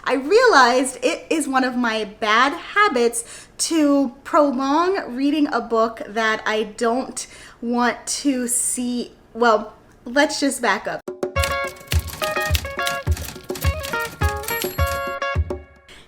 I realized it is one of my bad habits to prolong reading a book that I don't want to see. Well, let's just back up.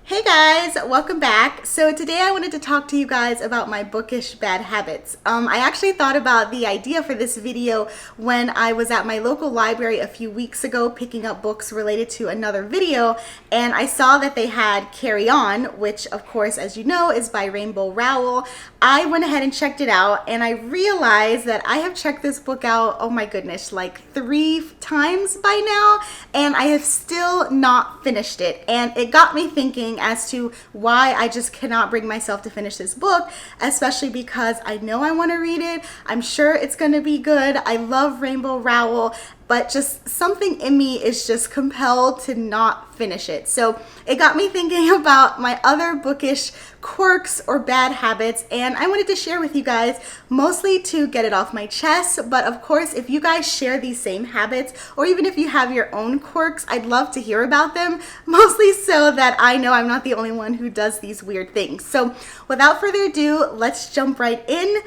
Hey guys, welcome back. So today I wanted to talk to you guys about my bookish bad habits. I actually thought about the idea for this video when I was at my local library a few weeks ago picking up books related to another video, and I saw that they had Carry On, which of course, as you know, is by Rainbow Rowell. I went ahead and checked it out, and I realized that I have checked this book out, oh my goodness, like 3 times by now, and I have still not finished it. And it got me thinking as to why I just cannot bring myself to finish this book, especially because I know I want to read it. I'm sure it's going to be good. I love Rainbow Rowell, but just something in me is just compelled to not finish it. So it got me thinking about my other bookish quirks or bad habits, and I wanted to share with you guys, mostly to get it off my chest. But of course, if you guys share these same habits, or even if you have your own quirks, I'd love to hear about them, mostly so that I know I'm not the only one who does these weird things. So without further ado, let's jump right in.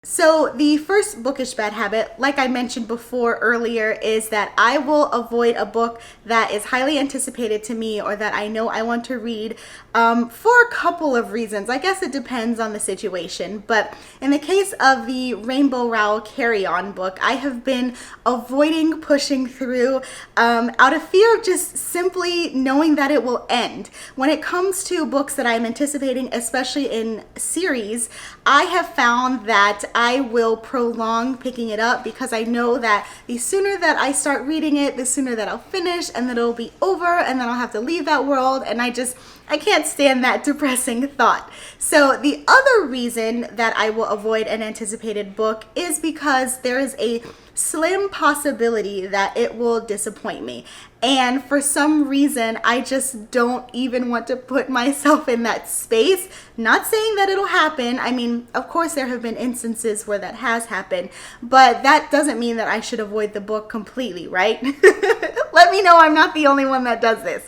So the first bookish bad habit, like I mentioned before earlier, is that I will avoid a book that is highly anticipated to me or that I know I want to read for a couple of reasons. I guess it depends on the situation, but in the case of the Rainbow Rowell Carry On book, I have been avoiding pushing through out of fear of just simply knowing that it will end. When it comes to books that I'm anticipating, especially in series, I have found that I will prolong picking it up because I know that the sooner that I start reading it, the sooner that I'll finish, and then it'll be over, and then I'll have to leave that world, and I can't stand that depressing thought. So the other reason that I will avoid an anticipated book is because there is a slim possibility that it will disappoint me. And for some reason, I just don't even want to put myself in that space. Not saying that it'll happen. I mean, of course, there have been instances where that has happened, but that doesn't mean that I should avoid the book completely, right? Let me know I'm not the only one that does this.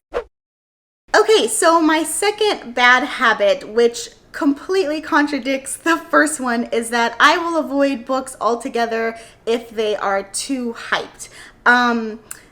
Okay, so my second bad habit, which completely contradicts the first one, is that I will avoid books altogether if they are too hyped.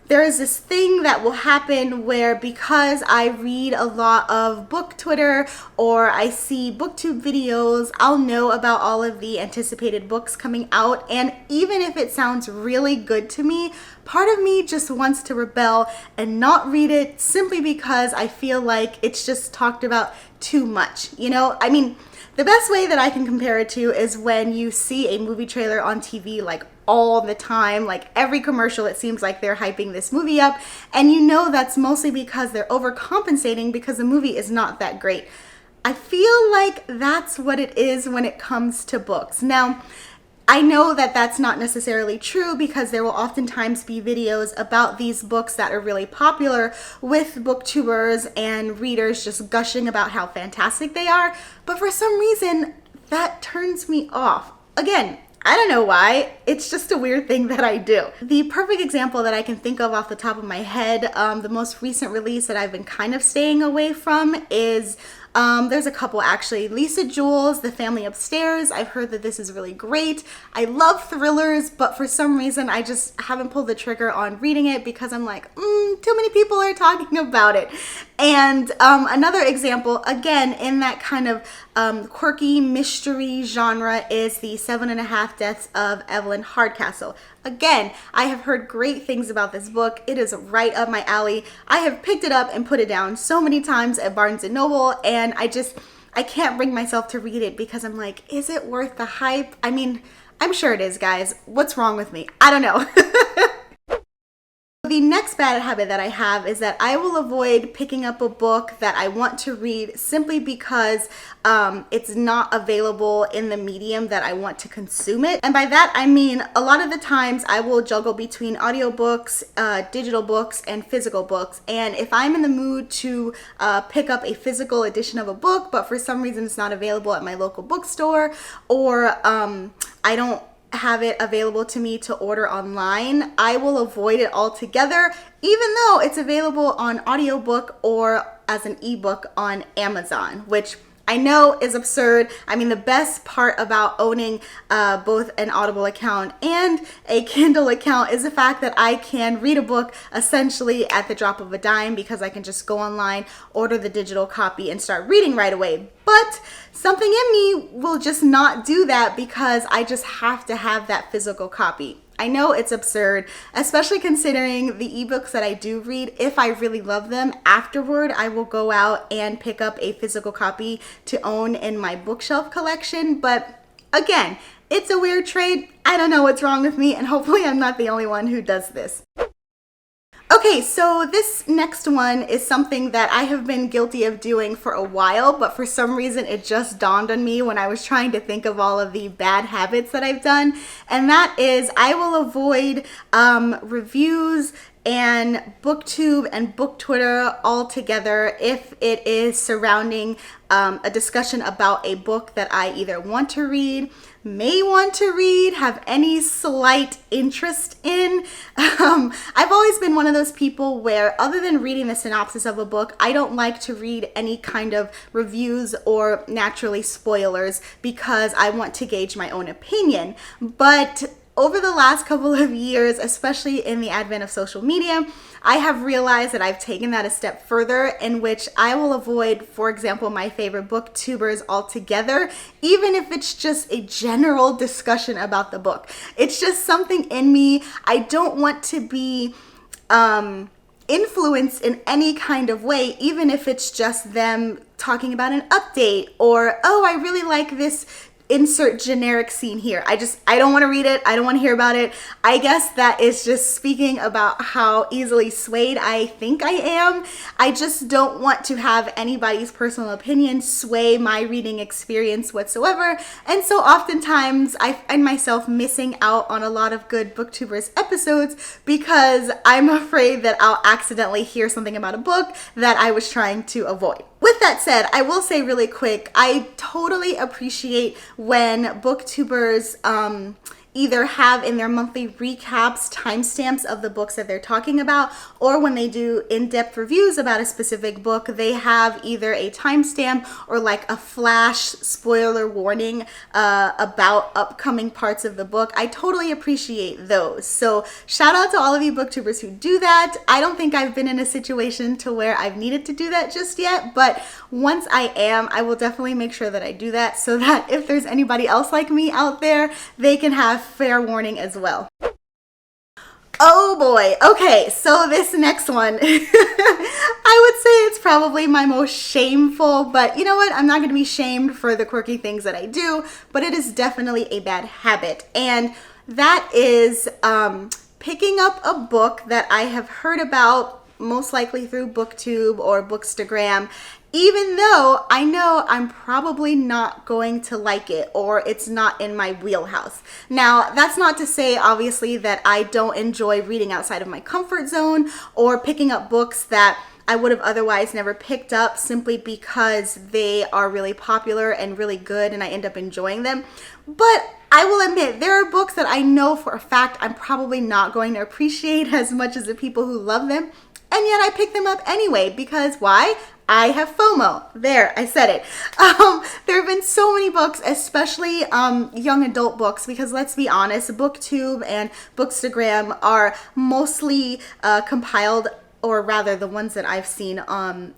There is this thing that will happen where, because I read a lot of book Twitter or I see booktube videos, I'll know about all of the anticipated books coming out, and even if it sounds really good to me, part of me just wants to rebel and not read it simply because I feel like it's just talked about too much. You know, I mean, the best way that I can compare it to is when you see a movie trailer on TV like all the time, like every commercial, it seems like they're hyping this movie up, and you know that's mostly because they're overcompensating because the movie is not that great. I feel like that's what it is when it comes to books. Now, I know that that's not necessarily true because there will oftentimes be videos about these books that are really popular with booktubers and readers just gushing about how fantastic they are, but for some reason that turns me off. Again, I don't know why, it's just a weird thing that I do. The perfect example that I can think of off the top of my head, the most recent release that I've been kind of staying away from is there's a couple actually. Lisa Jewell's The Family Upstairs. I've heard that this is really great. I love thrillers, but for some reason I just haven't pulled the trigger on reading it because I'm like, too many people are talking about it. And another example, again, in that kind of quirky mystery genre, is The 7.5 Deaths of Evelyn Hardcastle. Again, I have heard great things about this book. It is right up my alley. I have picked it up and put it down so many times at Barnes & Noble, and I can't bring myself to read it because I'm like, is it worth the hype? I mean, I'm sure it is, guys. What's wrong with me? I don't know. The next bad habit that I have is that I will avoid picking up a book that I want to read simply because it's not available in the medium that I want to consume it. And by that, I mean a lot of the times I will juggle between audiobooks, digital books, and physical books. And if I'm in the mood to pick up a physical edition of a book, but for some reason it's not available at my local bookstore, or I don't have it available to me to order online, I will avoid it altogether, even though it's available on audiobook or as an ebook on Amazon, which I know is absurd. I mean, the best part about owning both an Audible account and a Kindle account is the fact that I can read a book essentially at the drop of a dime, because I can just go online, order the digital copy, and start reading right away. But something in me will just not do that, because I just have to have that physical copy. I know it's absurd, especially considering the ebooks that I do read. If I really love them, afterward I will go out and pick up a physical copy to own in my bookshelf collection. But again, it's a weird trade. I don't know what's wrong with me, and hopefully I'm not the only one who does this. Okay, so this next one is something that I have been guilty of doing for a while, but for some reason it just dawned on me when I was trying to think of all of the bad habits that I've done, and that is I will avoid reviews and booktube and book Twitter altogether if it is surrounding a discussion about a book that I either want to read, may want to read, have any slight interest in. I've always been one of those people where, other than reading the synopsis of a book, I don't like to read any kind of reviews or naturally spoilers, because I want to gauge my own opinion. But over the last couple of years, especially in the advent of social media, I have realized that I've taken that a step further, in which I will avoid, for example, my favorite booktubers altogether, even if it's just a general discussion about the book. It's just something in me. I don't want to be influenced in any kind of way, even if it's just them talking about an update, or, oh, I really like this insert generic scene here. I don't want to read it. I don't want to hear about it. I guess that is just speaking about how easily swayed I think I am. I just don't want to have anybody's personal opinion sway my reading experience whatsoever. And so oftentimes I find myself missing out on a lot of good booktubers episodes, because I'm afraid that I'll accidentally hear something about a book that I was trying to avoid. With that said, I will say really quick, I totally appreciate when booktubers either have in their monthly recaps timestamps of the books that they're talking about, or when they do in-depth reviews about a specific book, they have either a timestamp or like a flash spoiler warning about upcoming parts of the book. I totally appreciate those. So shout out to all of you booktubers who do that. I don't think I've been in a situation to where I've needed to do that just yet, but once I am, I will definitely make sure that I do that, so that if there's anybody else like me out there, they can have fair warning as well. Oh boy. Okay, so this next one, I would say it's probably my most shameful, but you know what? I'm not going to be shamed for the quirky things that I do, but it is definitely a bad habit. And that is picking up a book that I have heard about, most likely through BookTube or Bookstagram, even though I know I'm probably not going to like it, or it's not in my wheelhouse. Now, that's not to say, obviously, that I don't enjoy reading outside of my comfort zone, or picking up books that I would have otherwise never picked up simply because they are really popular and really good and I end up enjoying them. But I will admit, there are books that I know for a fact I'm probably not going to appreciate as much as the people who love them, and yet I pick them up anyway, because why? I have FOMO. There, I said it. There have been so many books, especially young adult books, because let's be honest, BookTube and Bookstagram are mostly compiled, or rather the ones that I've seen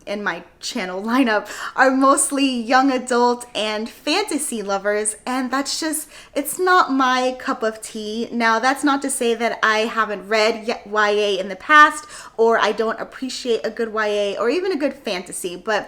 in my channel lineup are mostly young adult and fantasy lovers, and that's just, it's not my cup of tea. Now, that's not to say that I haven't read YA in the past, or I don't appreciate a good YA or even a good fantasy, but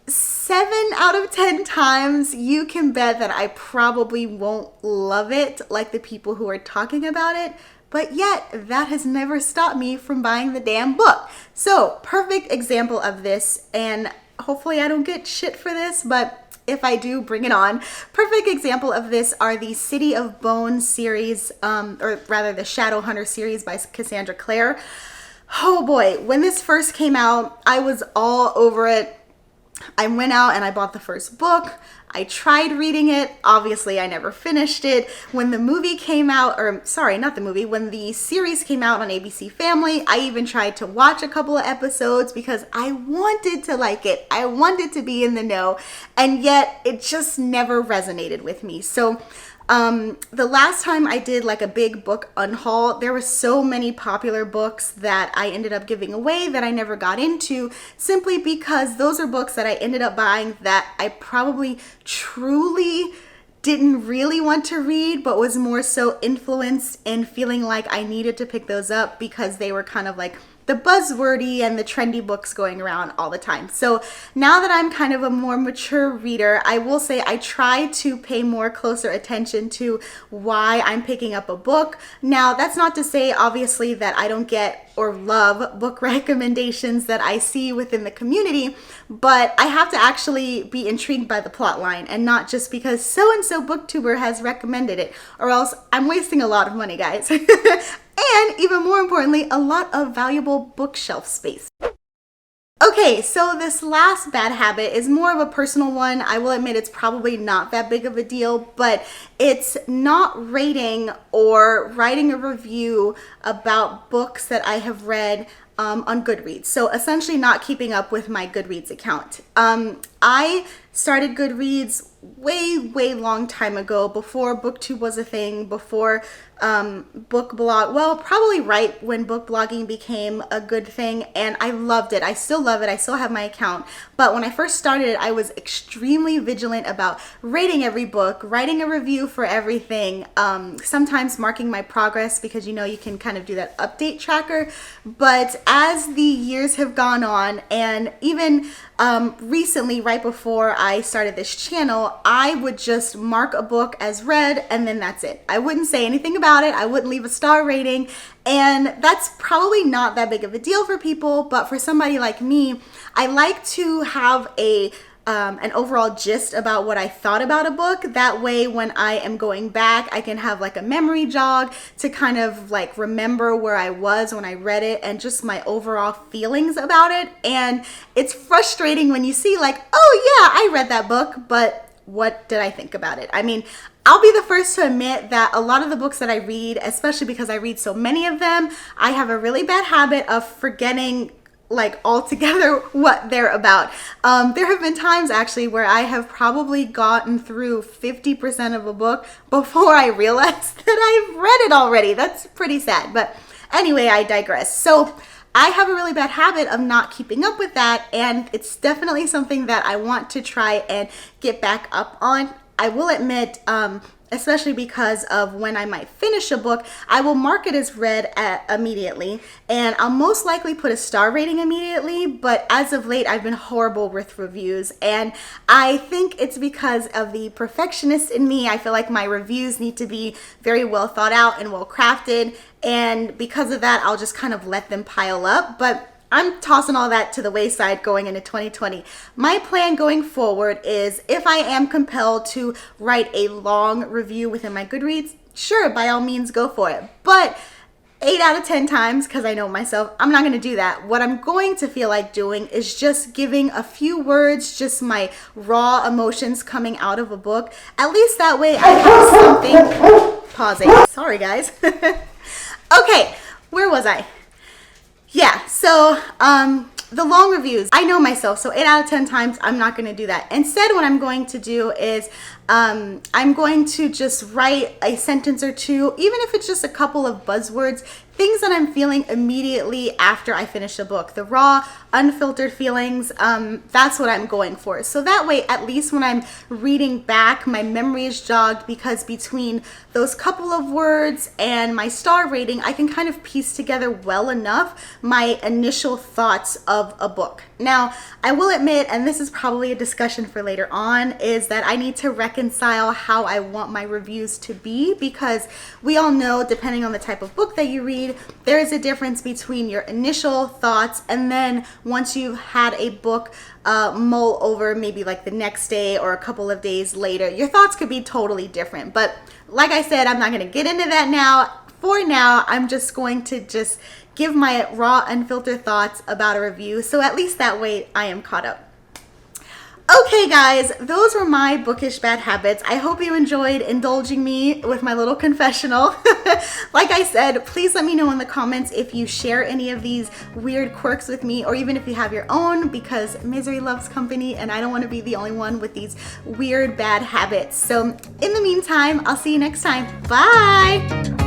7 out of 10 times you can bet that I probably won't love it like the people who are talking about it. But yet, that has never stopped me from buying the damn book. So, perfect example of this, and hopefully I don't get shit for this, but if I do, bring it on. Perfect example of this are the City of Bones series, or rather the Shadowhunter series by Cassandra Clare. Oh boy, when this first came out, I was all over it. I went out and I bought the first book. I tried reading it. Obviously, I never finished it. When the movie came out, or sorry, not the movie, when the series came out on ABC Family, I even tried to watch a couple of episodes because I wanted to like it. I wanted to be in the know, and yet it just never resonated with me. So the last time I did like a big book unhaul, there were so many popular books that I ended up giving away that I never got into, simply because those are books that I ended up buying that I probably truly didn't really want to read, but was more so influenced and feeling like I needed to pick those up because they were kind of like the buzzwordy and the trendy books going around all the time. So now that I'm kind of a more mature reader, I will say I try to pay more closer attention to why I'm picking up a book. Now, that's not to say, obviously, that I don't get or love book recommendations that I see within the community, but I have to actually be intrigued by the plot line and not just because so-and-so booktuber has recommended it, or else I'm wasting a lot of money, guys. And even more importantly, a lot of valuable bookshelf space. Okay, so this last bad habit is more of a personal one. I will admit it's probably not that big of a deal, but it's not rating or writing a review about books that I have read on Goodreads. So essentially not keeping up with my Goodreads account. I started Goodreads way long time ago, before BookTube was a thing, before book blog, well, probably right when book blogging became a good thing, and I loved it. I still love it. I still have my account, but when I first started, I was extremely vigilant about rating every book, writing a review for everything, sometimes marking my progress because you can kind of do that update tracker. But as the years have gone on, and even recently, right before I started this channel, I would just mark a book as read and then that's it. I wouldn't say anything about it. I wouldn't leave a star rating, and that's probably not that big of a deal for people, but for somebody like me, I like to have an overall gist about what I thought about a book. That way, when I am going back, I can have like a memory jog to kind of like remember where I was when I read it and just my overall feelings about it. And it's frustrating when you see like, oh yeah, I read that book, but what did I think about it? I mean, I'll be the first to admit that a lot of the books that I read, especially because I read so many of them, I have a really bad habit of forgetting like altogether what they're about. There have been times actually where I have probably gotten through 50% of a book before I realized that I've read it already. That's pretty sad, but anyway, I digress. So I have a really bad habit of not keeping up with that, and it's definitely something that I want to try and get back up on. I will admit, especially because of when I might finish a book, I will mark it as read immediately, and I'll most likely put a star rating immediately, but as of late, I've been horrible with reviews, and I think it's because of the perfectionist in me. I feel like my reviews need to be very well thought out and well crafted, and because of that, I'll just kind of let them pile up, but I'm tossing all that to the wayside going into 2020. My plan going forward is, if I am compelled to write a long review within my Goodreads, sure, by all means, go for it. But 8 out of 10 times, because I know myself, I'm not going to do that. What I'm going to feel like doing is just giving a few words, just my raw emotions coming out of a book. At least that way I have something. Pausing. Sorry, guys. Okay, where was I? Yeah, so the long reviews, I know myself, so 8 out of 10 times I'm not going to do that. Instead, what I'm going to do is I'm going to just write a sentence or two, even if it's just a couple of buzzwords, things that I'm feeling immediately after I finish a book. The raw, unfiltered feelings, that's what I'm going for. So that way, at least when I'm reading back, my memory is jogged, because between those couple of words and my star rating, I can kind of piece together well enough my initial thoughts of a book. Now, I will admit, and this is probably a discussion for later on, is that I need to reconcile how I want my reviews to be, because we all know, depending on the type of book that you read, there is a difference between your initial thoughts and then once you've had a book mull over, maybe like the next day or a couple of days later, your thoughts could be totally different. But like I said, I'm not going to get into that now. For now, I'm just going to just give my raw, unfiltered thoughts about a review, so at least that way I am caught up. Okay guys, those were my bookish bad habits. I hope you enjoyed indulging me with my little confessional. Like I said, please let me know in the comments if you share any of these weird quirks with me, or even if you have your own, because misery loves company and I don't want to be the only one with these weird bad habits. So in the meantime, I'll see you next time. Bye!